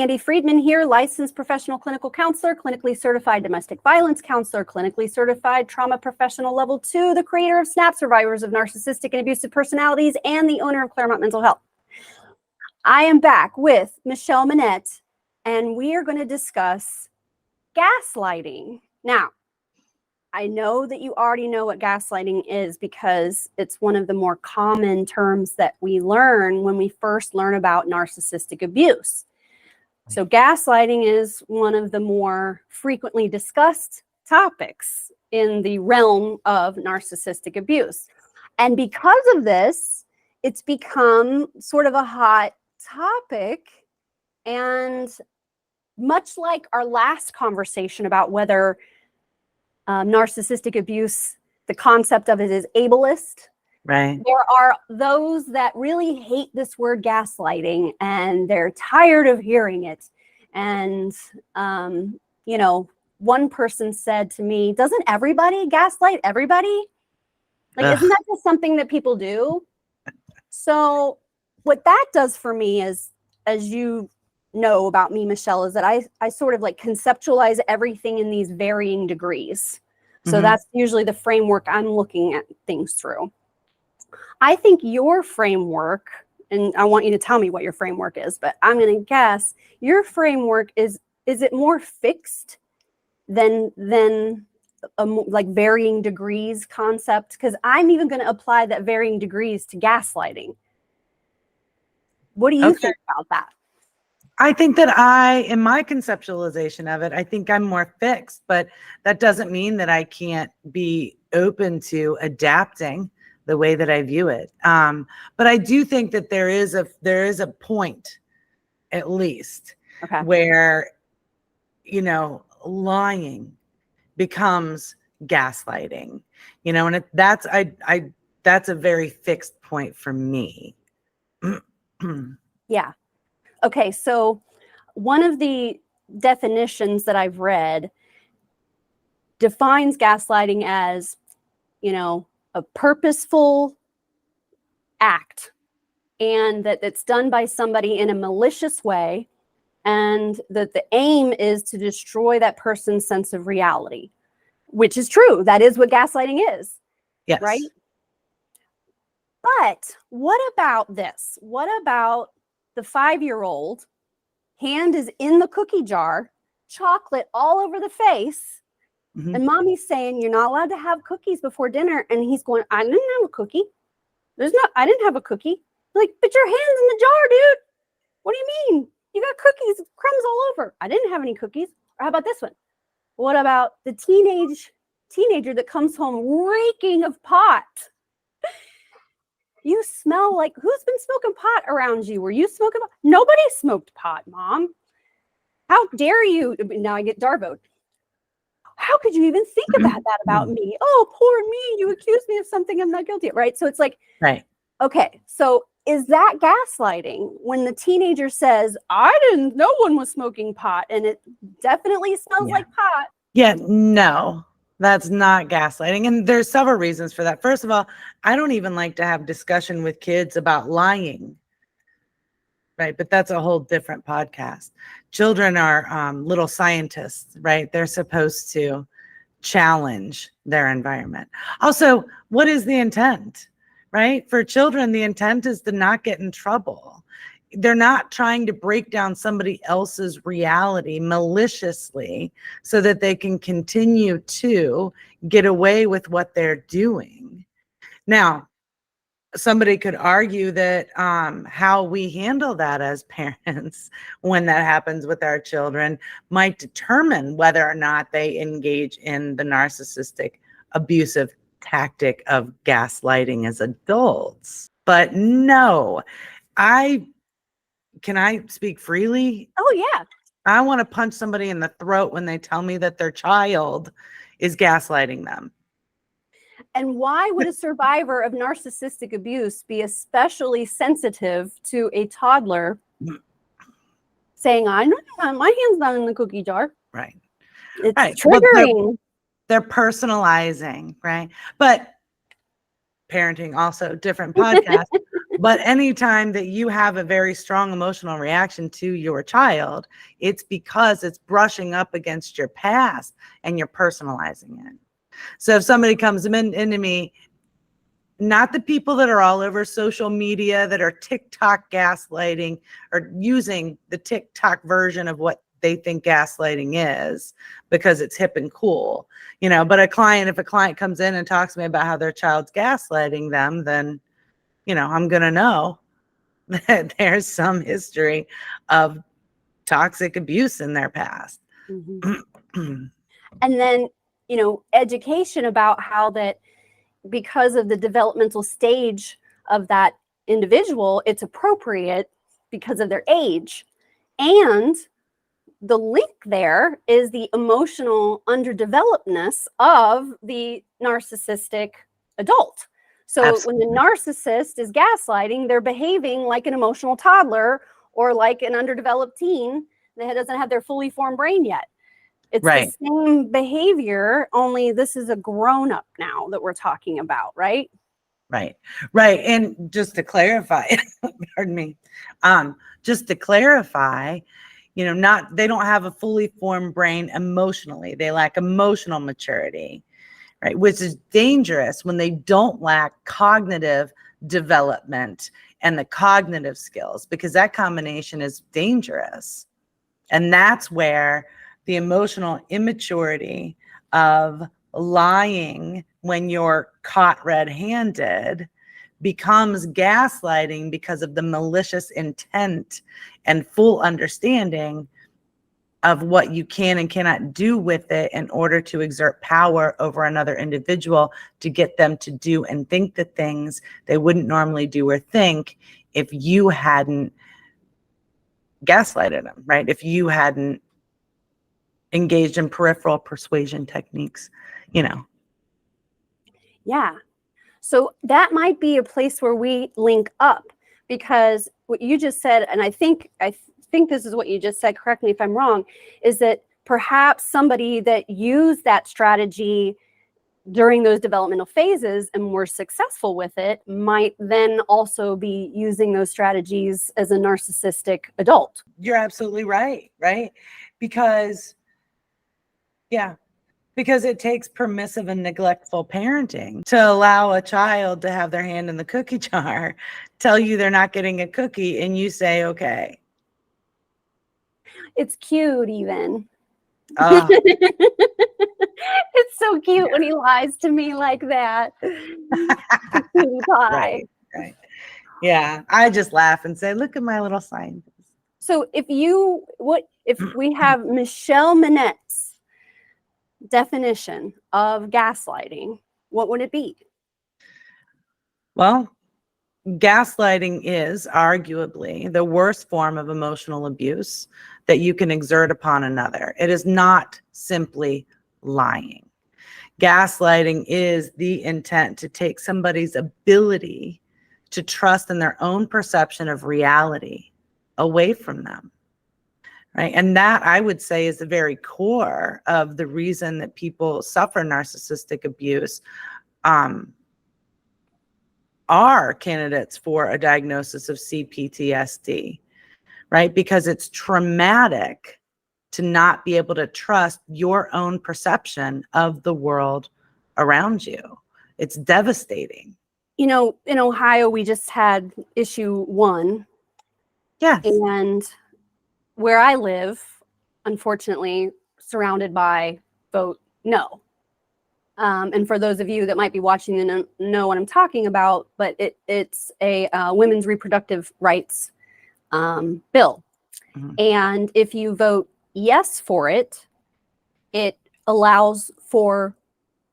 Sandy Friedman here, licensed professional clinical counselor, clinically certified domestic violence counselor, clinically certified trauma professional level 2, the creator of SNAP, survivors of narcissistic and abusive personalities, and the owner of Claremont Mental Health. I am back with Michelle Minette, and we are going to discuss gaslighting. Now, I know that you already know what gaslighting is because it's one of the more common terms that we learn when we first learn about narcissistic abuse. So gaslighting is one of the more frequently discussed topics in the realm of narcissistic abuse. And because of this, it's become sort of a hot topic. And much like our last conversation about whether narcissistic abuse, the concept of it is ableist. Right. There are those that really hate this word gaslighting and they're tired of hearing it. And, you know, one person said to me, doesn't everybody gaslight everybody? Like, isn't that just something that people do? So what that does for me is, as you know about me, Michelle, is that I sort of like conceptualize everything in these varying degrees. So that's usually the framework I'm looking at things through. I think your framework, and I want you to tell me what your framework is, but I'm going to guess your framework is it more fixed than like varying degrees concept? Because I'm even going to apply that varying degrees to gaslighting. What do you think about that? I think that in my conceptualization of it, I think I'm more fixed, but that doesn't mean that I can't be open to adapting the way that I view it. But I do think that there is a point, at least, where, you know, lying becomes gaslighting, you know, and that's a very fixed point for me. Yeah. Okay, so one of the definitions that I've read defines gaslighting as, you know, a purposeful act, and that it's done by somebody in a malicious way, and that the aim is to destroy that person's sense of reality, which is true. That is what gaslighting is. Yes. Right? But what about this? What about the 5-year-old, hand is in the cookie jar, chocolate all over the face, and mommy's saying, you're not allowed to have cookies before dinner. And he's going, I didn't have a cookie. I didn't have a cookie. Like, but your hand's in the jar, dude. What do you mean? You got cookies, crumbs all over. I didn't have any cookies. Or how about this one? What about the teenager that comes home reeking of pot? You smell like, who's been smoking pot around you? Were you smoking pot? Nobody smoked pot, Mom. How dare you? Now I get darboed. How could you even think about that about me? Oh, poor me. You accused me of something I'm not guilty of, right? So it's like, right. Okay, so is that gaslighting when the teenager says, no one was smoking pot and it definitely smells like pot? Yeah, no. That's not gaslighting. And there's several reasons for that. First of all, I don't even like to have discussion with kids about lying. Right. But that's a whole different podcast. Children are little scientists, right? They're supposed to challenge their environment. Also, what is the intent, right? For children, the intent is to not get in trouble. They're not trying to break down somebody else's reality maliciously so that they can continue to get away with what they're doing. Now, somebody could argue that how we handle that as parents when that happens with our children might determine whether or not they engage in the narcissistic, abusive tactic of gaslighting as adults. But no, can I speak freely? Oh, yeah. I want to punch somebody in the throat when they tell me that their child is gaslighting them. And why would a survivor of narcissistic abuse be especially sensitive to a toddler saying, I know my hand's not in the cookie jar? Right. It's right. triggering. Well, they're personalizing, right? But parenting, also different podcast. But anytime that you have a very strong emotional reaction to your child, it's because it's brushing up against your past and you're personalizing it. So if somebody comes into me, not the people that are all over social media that are TikTok gaslighting or using the TikTok version of what they think gaslighting is because it's hip and cool, but if a client comes in and talks to me about how their child's gaslighting them, then, I'm going to know that there's some history of toxic abuse in their past. And then, education about how that because of the developmental stage of that individual, it's appropriate because of their age. And the link there is the emotional underdevelopedness of the narcissistic adult. So Absolutely. when the narcissist is gaslighting, they're behaving like an emotional toddler or like an underdeveloped teen that doesn't have their fully formed brain yet. It's Right. the same behavior, only this is a grown-up now that we're talking about, right? Right. And just to clarify, pardon me, just to clarify, they don't have a fully formed brain emotionally. They lack emotional maturity, right? Which is dangerous when they don't lack cognitive development and the cognitive skills, because that combination is dangerous. And that's where the emotional immaturity of lying when you're caught red-handed becomes gaslighting because of the malicious intent and full understanding of what you can and cannot do with it in order to exert power over another individual to get them to do and think the things they wouldn't normally do or think if you hadn't gaslighted them, right? If you hadn't engaged in peripheral persuasion techniques, Yeah. So that might be a place where we link up, because what you just said, and I think this is what you just said, correct me if I'm wrong, is that perhaps somebody that used that strategy during those developmental phases and were successful with it might then also be using those strategies as a narcissistic adult. You're absolutely right? Because it takes permissive and neglectful parenting to allow a child to have their hand in the cookie jar, tell you they're not getting a cookie, and you say, okay. It's cute even. Uh, It's so cute when he lies to me like that. Cutie pie. Right. Yeah. I just laugh and say, look at my little scientist. So if we have Michelle Minette's definition of gaslighting, what would it be? Well, gaslighting is arguably the worst form of emotional abuse that you can exert upon another. It is not simply lying. Gaslighting is the intent to take somebody's ability to trust in their own perception of reality away from them, right? And that, I would say, is the very core of the reason that people suffer narcissistic abuse, are candidates for a diagnosis of C-PTSD, right? Because it's traumatic to not be able to trust your own perception of the world around you. It's devastating. In Ohio, we just had issue 1. Yes. And where I live, unfortunately, surrounded by vote no. And for those of you that might be watching and know what I'm talking about, but it's a women's reproductive rights bill. Mhm. And if you vote yes for it, it allows for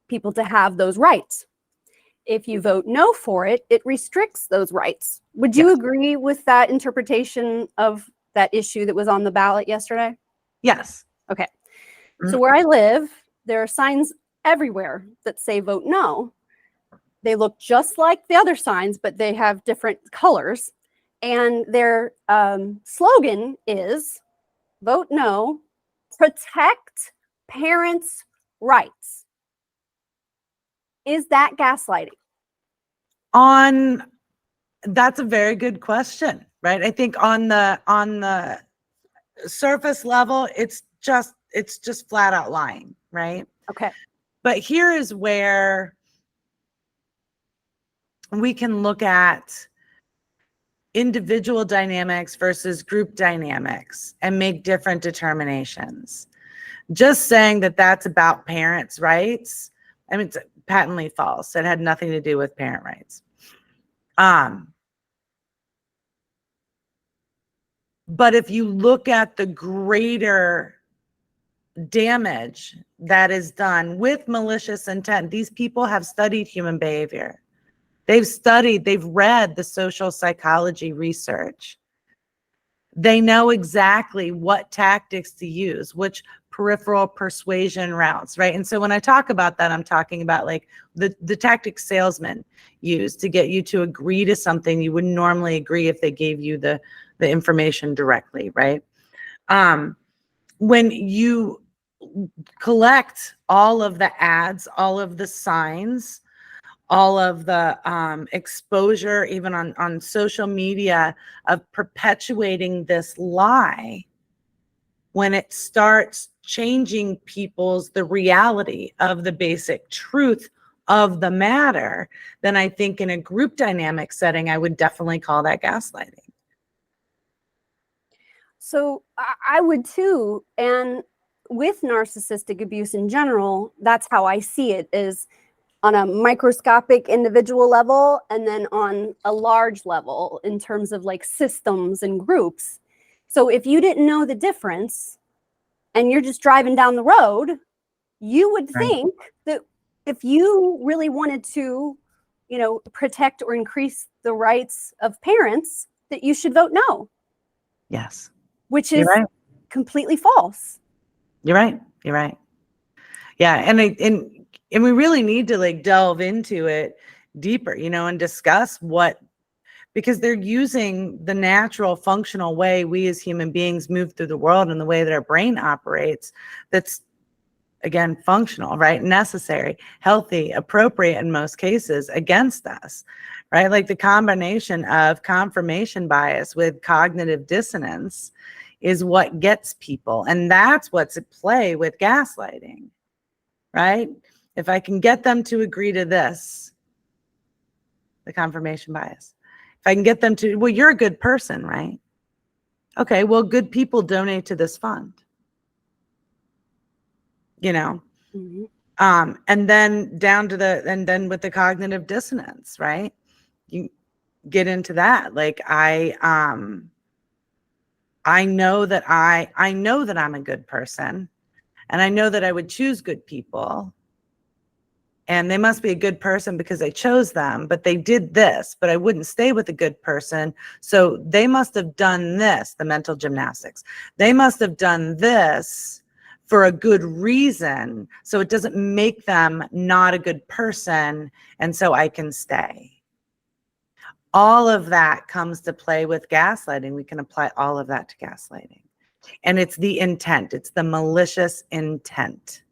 people to have those rights. If you vote no for it, it restricts those rights. Would you Yes. agree with that interpretation of that issue that was on the ballot yesterday? Yes. Okay. So where I live, there are signs everywhere that say vote no. They look just like the other signs, but they have different colors. And their slogan is vote no, protect parents' rights. Is that gaslighting? On That's a very good question, right? I think on the surface level, it's just flat out lying, right? Okay. But here is where we can look at individual dynamics versus group dynamics and make different determinations. Just saying that that's about parents' rights, I mean, it's patently false. It had nothing to do with parent rights. But if you look at the greater damage that is done with malicious intent, these people have studied human behavior. They've read the social psychology research. They know exactly what tactics to use, which peripheral persuasion routes, right? And so when I talk about that, I'm talking about like the tactics salesmen use to get you to agree to something you wouldn't normally agree if they gave you the information directly, right? When you collect all of the ads, all of the signs, all of the exposure, even on social media, of perpetuating this lie, when it starts changing the reality of the basic truth of the matter, then I think in a group dynamic setting, I would definitely call that gaslighting. So I would too. And with narcissistic abuse in general, that's how I see it, is on a microscopic individual level and then on a large level in terms of like systems and groups. So if you didn't know the difference and you're just driving down the road, you would think that if you really wanted to, protect or increase the rights of parents, that you should vote no. Yes. Which is completely false. You're right. You're right. Yeah. And we really need to like delve into it deeper, and discuss because they're using the natural functional way we as human beings move through the world and the way that our brain operates. That's, again, functional, right? Necessary, healthy, appropriate in most cases against us, right? Like the combination of confirmation bias with cognitive dissonance is what gets people. And that's what's at play with gaslighting, right? If I can get them to agree to this, the confirmation bias, if I can get them to, well, you're a good person, right? Okay, well, good people donate to this fund, Mm-hmm. And then and then with the cognitive dissonance, right? You get into that. Like I know that I know that I'm a good person, and I know that I would choose good people, and they must be a good person because I chose them, but they did this, but I wouldn't stay with a good person. So they must have done this, the mental gymnastics. They must have done this for a good reason. So it doesn't make them not a good person. And so I can stay. All of that comes to play with gaslighting. We can apply all of that to gaslighting. And it's the intent. It's the malicious intent.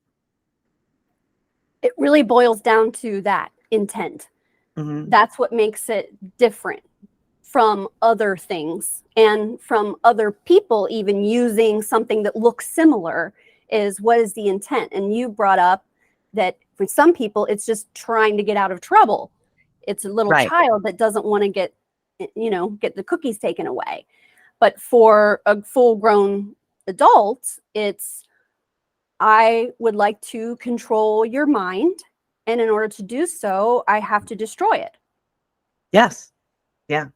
It really boils down to that intent. Mm-hmm. That's what makes it different from other things and from other people even using something that looks similar. Is what is the intent? And you brought up that for some people, it's just trying to get out of trouble. It's a little child that doesn't want to get the cookies taken away. But for a full-grown adult, it's, I would like to control your mind. And in order to do so, I have to destroy it. Yes. Yeah.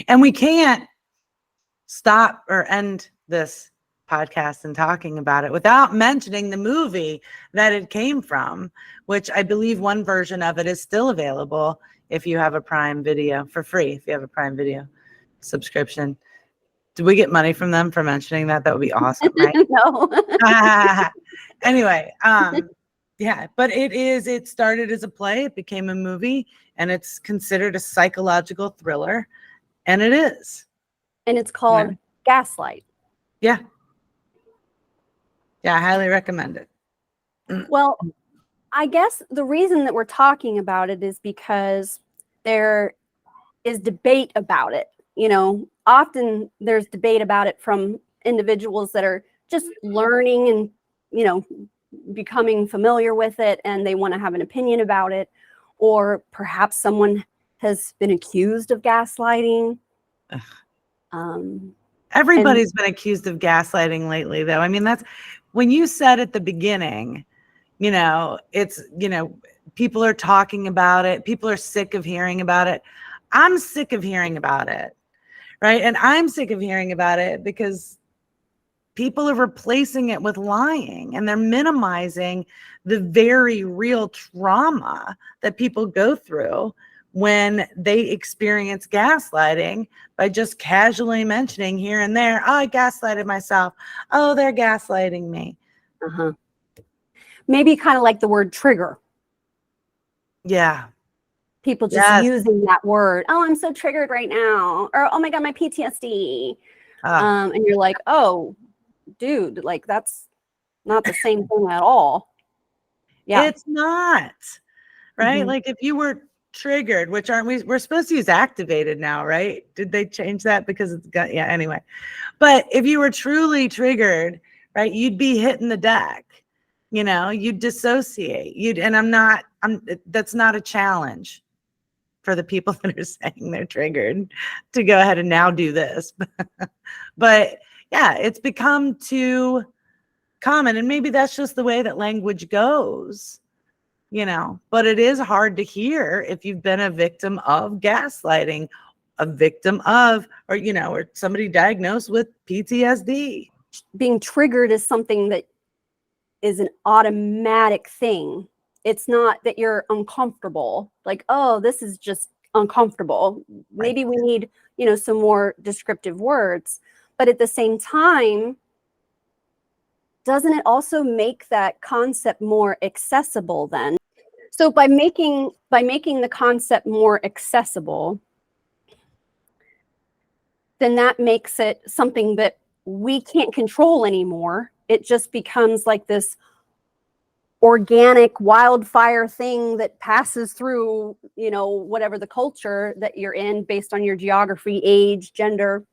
And we can't stop or end this podcast and talking about it without mentioning the movie that it came from, which I believe one version of it is still available if you have a Prime Video for free, if you have a Prime Video subscription. Do we get money from them for mentioning that? That would be awesome, right? No. Anyway, yeah, but it started as a play, it became a movie, and it's considered a psychological thriller, and it is. And it's called Gaslight. Yeah. Yeah, I highly recommend it. Well, I guess the reason that we're talking about it is because there is debate about it. Often there's debate about it from individuals that are just learning and, becoming familiar with it, and they want to have an opinion about it. Or perhaps someone has been accused of gaslighting. Everybody's been accused of gaslighting lately, though. I mean, that's when you said at the beginning, it's, people are talking about it. People are sick of hearing about it. I'm sick of hearing about it. Right. And I'm sick of hearing about it because people are replacing it with lying, and they're minimizing the very real trauma that people go through when they experience gaslighting by just casually mentioning here and there, oh, I gaslighted myself. Oh, they're gaslighting me. Maybe kind of like the word trigger. Yeah. People just using that word. Oh, I'm so triggered right now. Or, oh my God, my PTSD. And you're like, oh, dude, like that's not the same thing at all. Yeah. It's not. Right? Like if you were triggered, which aren't we? We're supposed to use activated now, right? Did they change that because it's got, yeah, anyway. But if you were truly triggered, right, you'd be hitting the deck. You'd dissociate. That's not a challenge for the people that are saying they're triggered to go ahead and now do this. But yeah, it's become too common. And maybe that's just the way that language goes, but it is hard to hear if you've been a victim of gaslighting, a victim of, or somebody diagnosed with PTSD. Being triggered is something that is an automatic thing. It's not that you're uncomfortable, like, oh, this is just uncomfortable. Maybe we need, some more descriptive words. But at the same time, doesn't it also make that concept more accessible then? So by making the concept more accessible, then that makes it something that we can't control anymore. It just becomes like this organic wildfire thing that passes through, whatever the culture that you're in based on your geography, age, gender,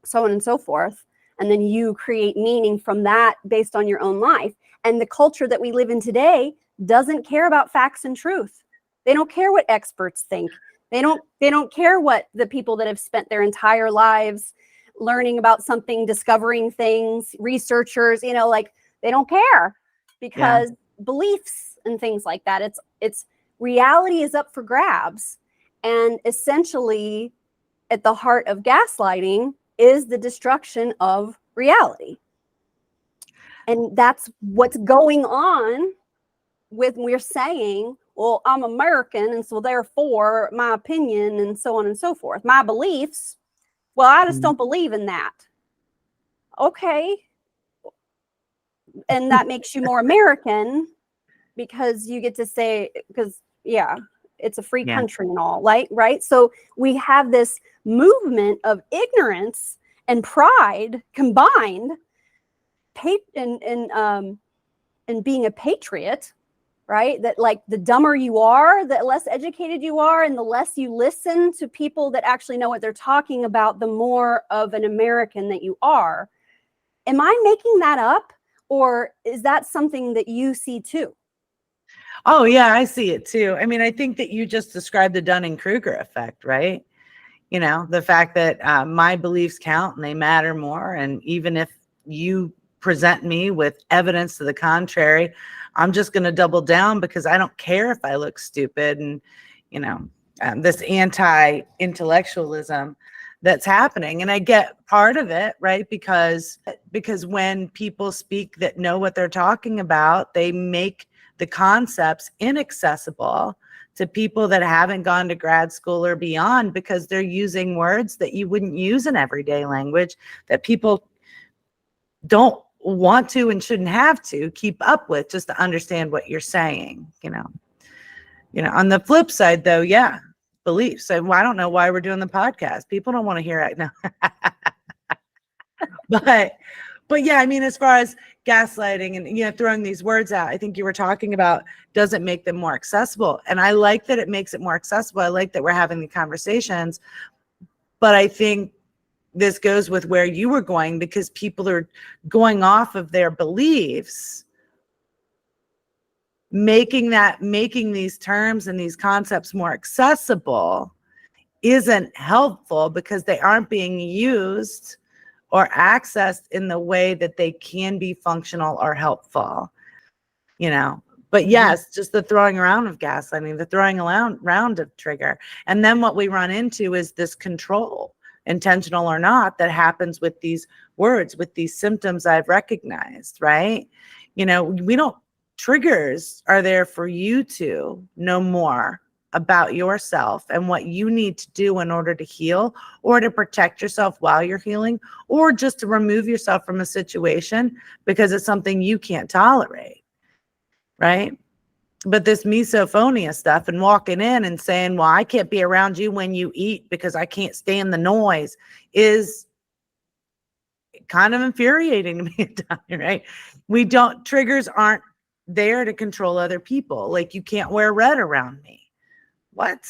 so on and so forth. And then you create meaning from that based on your own life. And the culture that we live in today doesn't care about facts and truth. They don't care what experts think. They don't care what the people that have spent their entire lives learning about something, discovering things, researchers, they don't care, because beliefs and things like that, it's reality is up for grabs. And essentially at the heart of gaslighting is the destruction of reality. And that's what's going on with, we're saying, well, I'm American, and so therefore my opinion, and so on and so forth, my beliefs, well, I just don't believe in that. Okay. And that makes you more American because you get to say, because it's a free country and all, right? So we have this movement of ignorance and pride combined, and being a patriot, right? That like the dumber you are, the less educated you are, and the less you listen to people that actually know what they're talking about, the more of an American that you are. Am I making that up, or is that something that you see too? Oh, yeah, I see it too. I mean, I think that you just described the Dunning-Kruger effect, right? The fact that my beliefs count and they matter more. And even if you present me with evidence to the contrary, I'm just going to double down because I don't care if I look stupid. And, this anti-intellectualism that's happening. And I get part of it, right? Because when people speak that know what they're talking about, they make the concepts inaccessible to people that haven't gone to grad school or beyond, because they're using words that you wouldn't use in everyday language, that people don't want to and shouldn't have to keep up with just to understand what you're saying. On the flip side though, beliefs. So I don't know why we're doing the podcast. People don't want to hear it now. But yeah, I mean, as far as gaslighting and, you know, throwing these words out, I think you were talking about, does it make them more accessible? And I like that it makes it more accessible. I like that we're having the conversations, but I think this goes with where you were going, because people are going off of their beliefs, making these terms and these concepts more accessible isn't helpful, because they aren't being used or accessed in the way that they can be functional or helpful, you know. But yes, just the throwing around of gaslighting, the throwing around of trigger. And then what we run into is this control, intentional or not, that happens with these words, with these symptoms I've recognized, right? You know, triggers are there for you to know more about yourself and what you need to do in order to heal, or to protect yourself while you're healing, or just to remove yourself from a situation because it's something you can't tolerate, right? But this misophonia stuff and walking in and saying, well, I can't be around you when you eat because I can't stand the noise, is kind of infuriating to me at times, right? Triggers aren't there to control other people. Like, you can't wear red around me. What?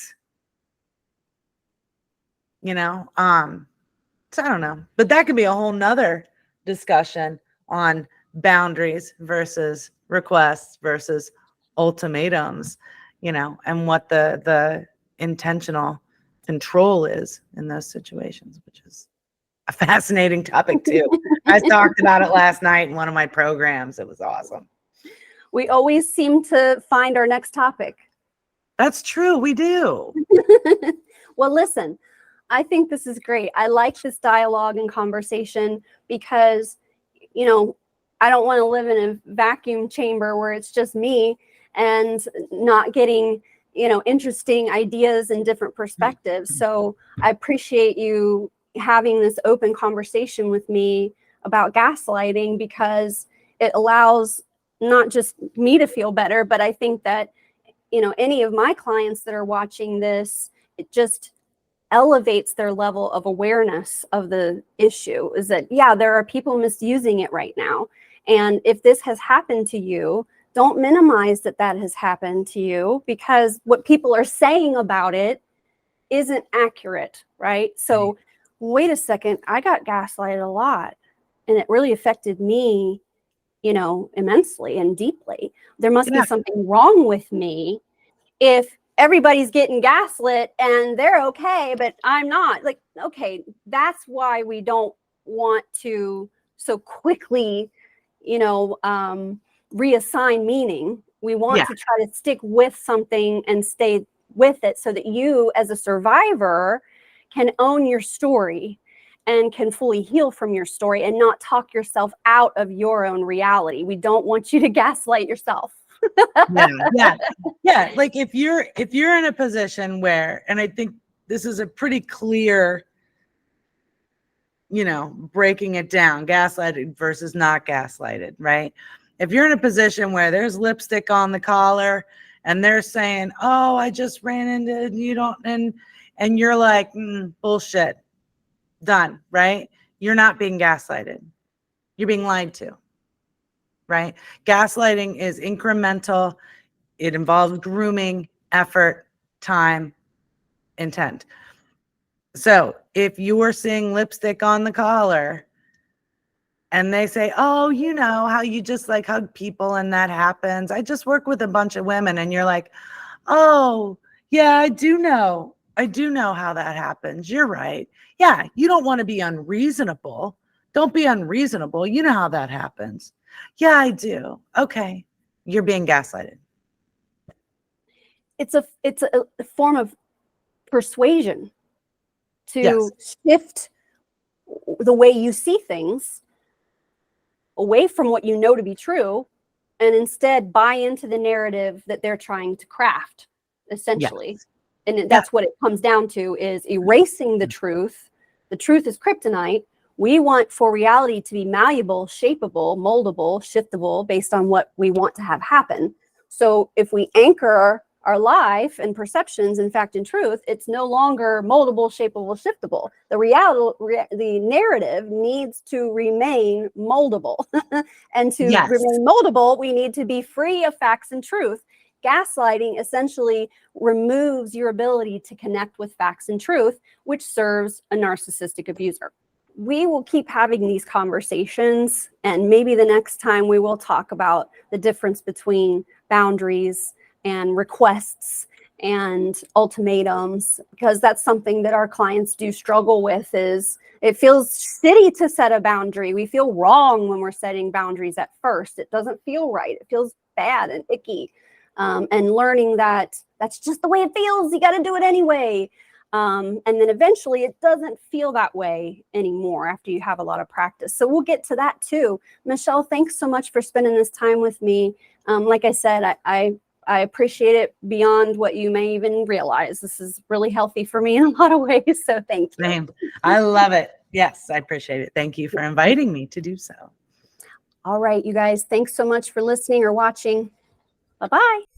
You know, so I don't know, but that could be a whole nother discussion on boundaries versus requests versus ultimatums, you know, and what the intentional control is in those situations, which is a fascinating topic too. I talked about it last night in one of my programs. It was awesome. We always seem to find our next topic. That's true. We do. Well, listen, I think this is great. I like this dialogue and conversation because, you know, I don't want to live in a vacuum chamber where it's just me and not getting, you know, interesting ideas and different perspectives. So I appreciate you having this open conversation with me about gaslighting, because it allows not just me to feel better, but I think that, you know, any of my clients that are watching this, it just elevates their level of awareness of the issue. Is that, yeah, there are people misusing it right now. And if this has happened to you, don't minimize that has happened to you, because what people are saying about it isn't accurate, right? So wait a second, I got gaslighted a lot and it really affected me, you know, immensely and deeply. There must be something wrong with me if everybody's getting gaslit and they're okay, but I'm not. Like, okay, that's why we don't want to so quickly, you know, reassign meaning. We want to try to stick with something and stay with it so that you, as a survivor, can own your story and can fully heal from your story and not talk yourself out of your own reality. We don't want you to gaslight yourself. Yeah. Like, if you're in a position where, and I think this is a pretty clear, you know, breaking it down, gaslighted versus not gaslighted, right? If you're in a position where there's lipstick on the collar and they're saying, oh, I just ran into you, don't, and you're like, bullshit, done, right? You're not being gaslighted. You're being lied to, right? Gaslighting is incremental. It involves grooming, effort, time, intent. So if you were seeing lipstick on the collar and they say, oh, you know how you just like hug people and that happens. I just work with a bunch of women. And you're like, oh, yeah, I do know how that happens. You're right. Yeah, you don't want to be unreasonable. Don't be unreasonable. You know how that happens. Yeah, I do. Okay. You're being gaslighted. It's a form of persuasion to shift the way you see things away from what you know to be true, and instead buy into the narrative that they're trying to craft, essentially. And that's what it comes down to, is erasing the truth. The truth is kryptonite. We want for reality to be malleable, shapeable, moldable, shiftable based on what we want to have happen. So if we anchor our life and perceptions, in fact, in truth, it's no longer moldable, shapeable, shiftable. The narrative needs to remain moldable. And to Yes. remain moldable, we need to be free of facts and truth. Gaslighting essentially removes your ability to connect with facts and truth, which serves a narcissistic abuser. We will keep having these conversations, and maybe the next time we will talk about the difference between boundaries and requests and ultimatums, because that's something that our clients do struggle with. Is it feels shitty to set a boundary. We feel wrong when we're setting boundaries at first. It doesn't feel right. It feels bad and icky. And learning that that's just the way it feels. You got to do it anyway. And then eventually it doesn't feel that way anymore after you have a lot of practice. So we'll get to that too. Michelle, thanks so much for spending this time with me. Like I said, I appreciate it beyond what you may even realize. This is really healthy for me in a lot of ways. So thank you. Same. I love it. Yes, I appreciate it. Thank you for inviting me to do so. All right, you guys, thanks so much for listening or watching. Bye-bye.